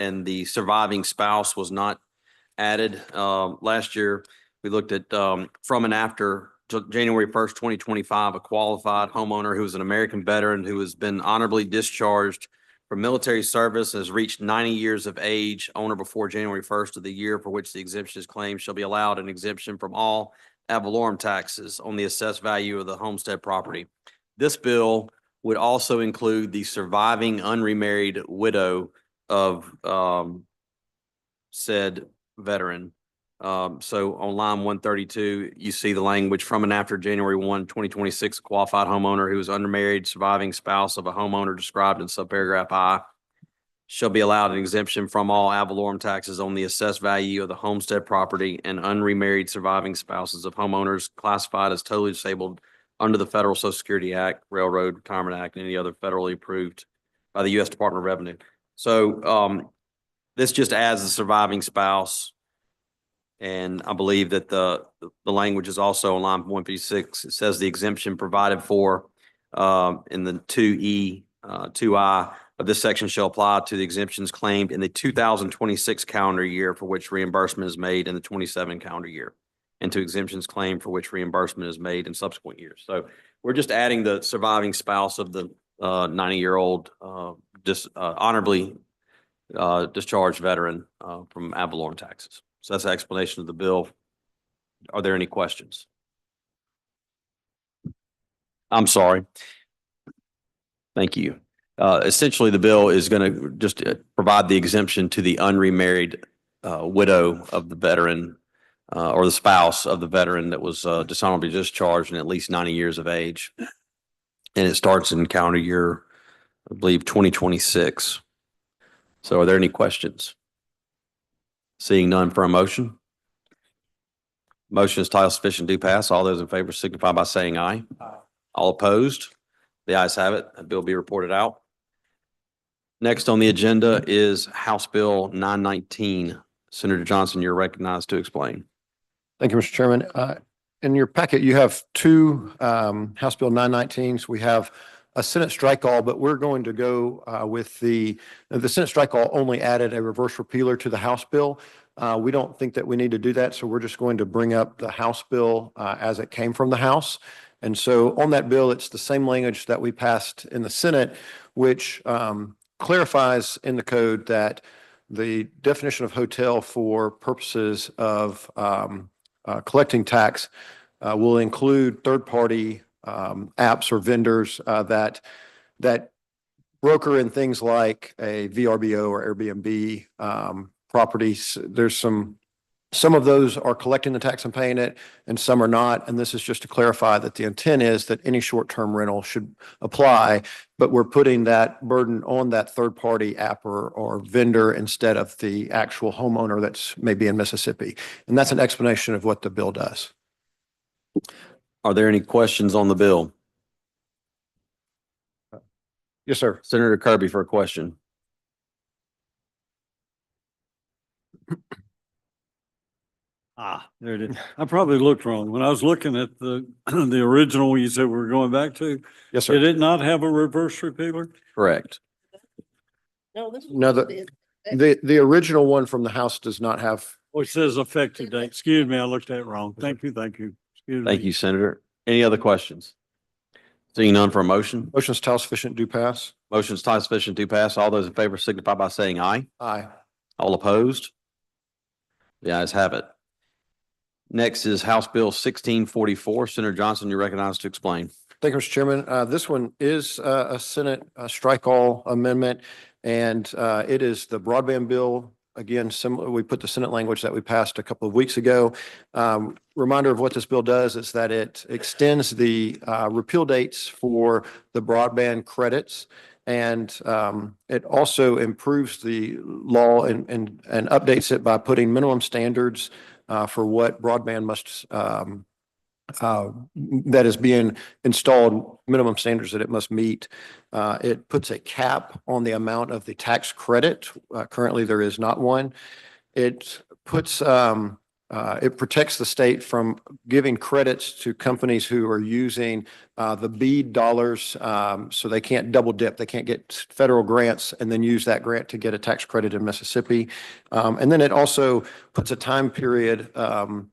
and the surviving spouse was not added. Last year, we looked at from and after January 1st, 2025, a qualified homeowner who is an American veteran who has been honorably discharged from military service, has reached 90 years of age, owner before January 1st of the year for which the exemption is claimed shall be allowed an exemption from all ad valorem taxes on the assessed value of the homestead property. This bill would also include the surviving unremarried widow of said veteran. So on line 132, you see the language from and after January 1, 2026, qualified homeowner who is unmarried, surviving spouse of a homeowner described in subparagraph I shall be allowed an exemption from all ad valorem taxes on the assessed value of the homestead property, and unremarried surviving spouses of homeowners classified as totally disabled under the Federal Social Security Act, Railroad Retirement Act, and any other federally approved by the U.S. Department of Revenue. So this just adds the surviving spouse. And I believe that the language is also on line 156. It says the exemption provided for in the 2E, 2I of this section shall apply to the exemptions claimed in the 2026 calendar year for which reimbursement is made in the 27 calendar year, and to exemptions claimed for which reimbursement is made in subsequent years. So we're just adding the surviving spouse of the 90-year-old honorably discharged veteran from ad valorem taxes. So that's the explanation of the bill. Are there any questions? I'm sorry. Thank you. Essentially, the bill is going to just provide the exemption to the unremarried widow of the veteran or the spouse of the veteran that was dishonorably discharged and at least 90 years of age. And it starts in calendar year, I believe, 2026. So are there any questions? Seeing none, for a motion. Motion is title sufficient, do pass. All those in favor signify by saying aye. Aye. All opposed? The ayes have it. That bill be reported out. Next on the agenda is House Bill 919. Senator Johnson, you're recognized to explain. Thank you, Mr. Chairman. In your packet, you have two House Bill 919s. We have a Senate strike all, but we're going to go with the Senate strike all only added a reverse repealer to the House bill. We don't think that we need to do that, so we're just going to bring up the House bill as it came from the House. And so on that bill, it's the same language that we passed in the Senate, which clarifies in the code that the definition of hotel for purposes of collecting tax will include third-party apps or vendors that broker in things like a VRBO or Airbnb properties. There's some of those are collecting the tax and paying it, and some are not. And this is just to clarify that the intent is that any short-term rental should apply, but we're putting that burden on that third-party app or vendor instead of the actual homeowner that's maybe in Mississippi. And that's an explanation of what the bill does. Are there any questions on the bill? Yes, sir. Senator Kirby for a question. There it is. I probably looked wrong. When I was looking at the original you said we were going back to, Yes, sir. did it not have a reverse repealer? Correct. No, the original one from the House does not have. Oh, it says effective date. Excuse me, I looked at it wrong. Thank you, thank you. Excuse me. Thank you, Senator. Any other questions? Seeing none, for a motion. Motion is title sufficient, do pass. Motion is title sufficient, do pass. All those in favor signify by saying aye. Aye. All opposed? The ayes have it. Next is House Bill 1644. Senator Johnson, you're recognized to explain. Thank you, Mr. Chairman. This one is a Senate strike all amendment, and it is the broadband bill. Again, similar, we put the Senate language that we passed a couple of weeks ago. Reminder of what this bill does is that it extends the repeal dates for the broadband credits, and it also improves the law and updates it by putting minimum standards for what broadband must that is being installed, minimum standards that it must meet. It puts a cap on the amount of the tax credit. Currently, there is not one. It puts it protects the state from giving credits to companies who are using the BEAD dollars. So they can't double dip. They can't get federal grants and then use that grant to get a tax credit in Mississippi. And then it also puts a time period for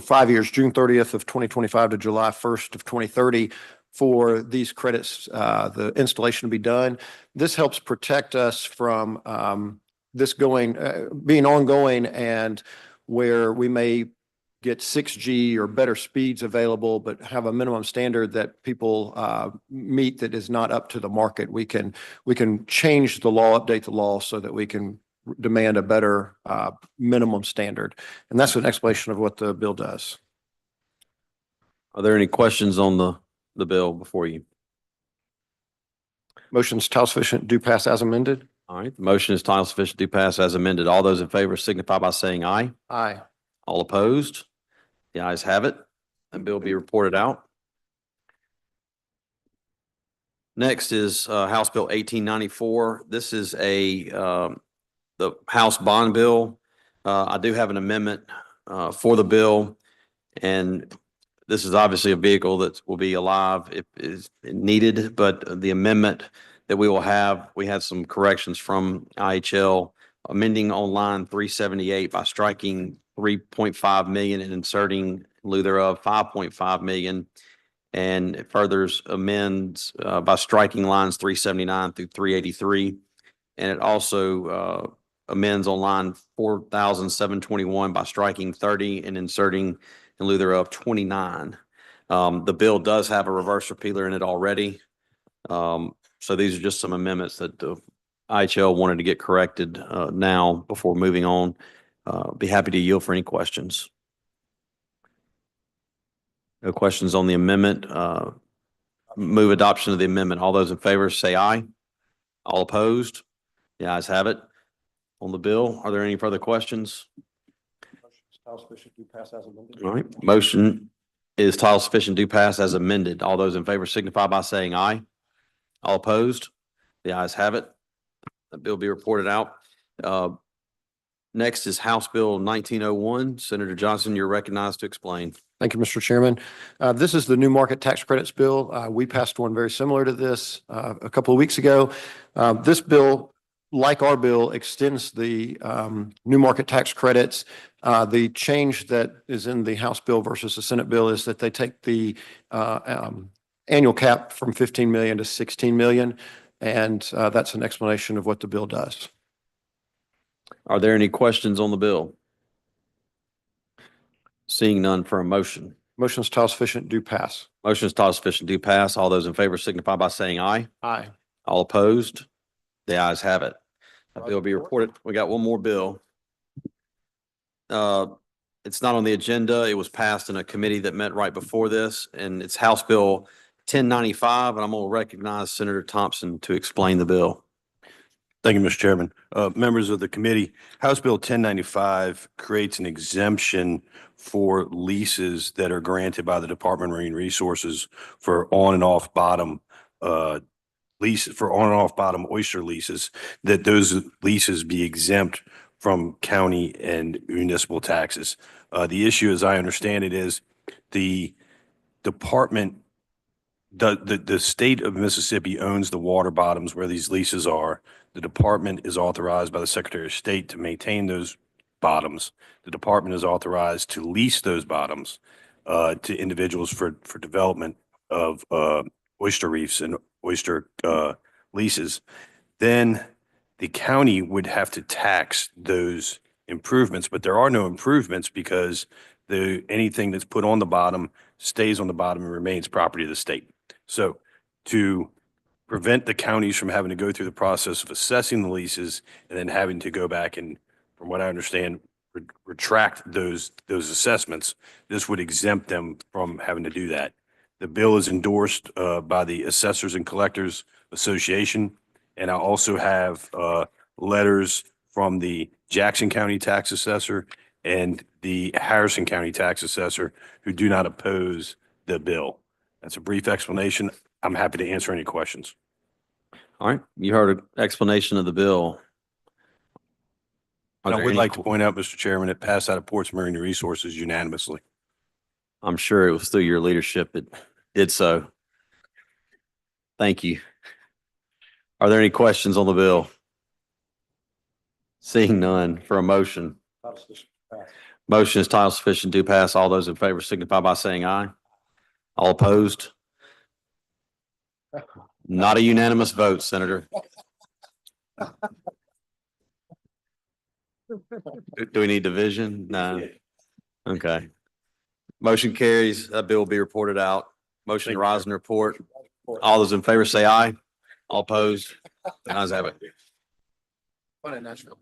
5 years, June 30th of 2025 to July 1st of 2030 for these credits, the installation to be done. This helps protect us from this being ongoing, and where we may get 6G or better speeds available, but have a minimum standard that people meet that is not up to the market. We can change the law, update the law so that we can demand a better minimum standard. And that's an explanation of what the bill does. Are there any questions on the bill before you? Motion's title sufficient, do pass as amended. All right, the motion is title sufficient to pass as amended. All those in favor signify by saying aye. Aye. All opposed? The ayes have it. The bill be reported out. Next is House Bill 1894. This is the House bond bill. I do have an amendment for the bill, and this is obviously a vehicle that will be alive if is needed, but the amendment that we will have, we had some corrections from IHL, amending on line 378 by striking 3.5 million and inserting in lieu thereof 5.5 million. And it furthers amends by striking lines 379 through 383. And it also amends on line 4,721 by striking 30 and inserting in lieu thereof 29. The bill does have a reverse repealer in it already. So these are just some amendments that the IHL wanted to get corrected now before moving on. Be happy to yield for any questions. No questions on the amendment. Move adoption of the amendment. All those in favor say aye. All opposed? The ayes have it. On the bill, are there any further questions? Title sufficient, do pass as amended. All right, motion is title sufficient to pass as amended. All those in favor signify by saying aye. All opposed? The ayes have it. The bill be reported out. Next is House Bill 1901. Senator Johnson, you're recognized to explain. Thank you, Mr. Chairman. This is the new market tax credits bill. We passed one very similar to this a couple of weeks ago. This bill, like our bill, extends the new market tax credits. The change that is in the House bill versus the Senate bill is that they take the annual cap from 15 million to 16 million. And that's an explanation of what the bill does. Are there any questions on the bill? Seeing none for a motion. Motion is title sufficient, do pass. Motion is title sufficient to pass. All those in favor signify by saying aye. Aye. All opposed? The ayes have it. That bill be reported. We got one more bill. It's not on the agenda. It was passed in a committee that met right before this, and it's House Bill 1095, and I'm going to recognize Senator Thompson to explain the bill. Thank you, Mr. Chairman. Members of the committee, House Bill 1095 creates an exemption for leases that are granted by the Department of Marine Resources for on and off bottom oyster leases, that those leases be exempt from county and municipal taxes. The issue, as I understand it, is the department, the state of Mississippi owns the water bottoms where these leases are. The department is authorized by the Secretary of State to maintain those bottoms. The department is authorized to lease those bottoms to individuals for development of oyster reefs and oyster leases. Then the county would have to tax those improvements, but there are no improvements because anything that's put on the bottom stays on the bottom and remains property of the state. So to prevent the counties from having to go through the process of assessing the leases and then having to go back and, from what I understand, retract those assessments, this would exempt them from having to do that. The bill is endorsed by the Assessors and Collectors Association, and I also have letters from the Jackson County Tax Assessor and the Harrison County Tax Assessor who do not oppose the bill. That's a brief explanation. I'm happy to answer any questions. All right, you heard an explanation of the bill. Are And I there would any like to que- point out, Mr. Chairman, it passed out of Ports Marine Resources unanimously. I'm sure it was through your leadership it did so. Thank you. Are there any questions on the bill? Seeing none for a motion. Motion is title sufficient to pass. All those in favor signify by saying aye. All opposed? Not a unanimous vote, Senator. Do we need division? No. Okay. Motion carries. That bill will be reported out. Motion to Thank you, rise and report. All those in favor say aye. All opposed? Ayes have it. Fun in Nashville.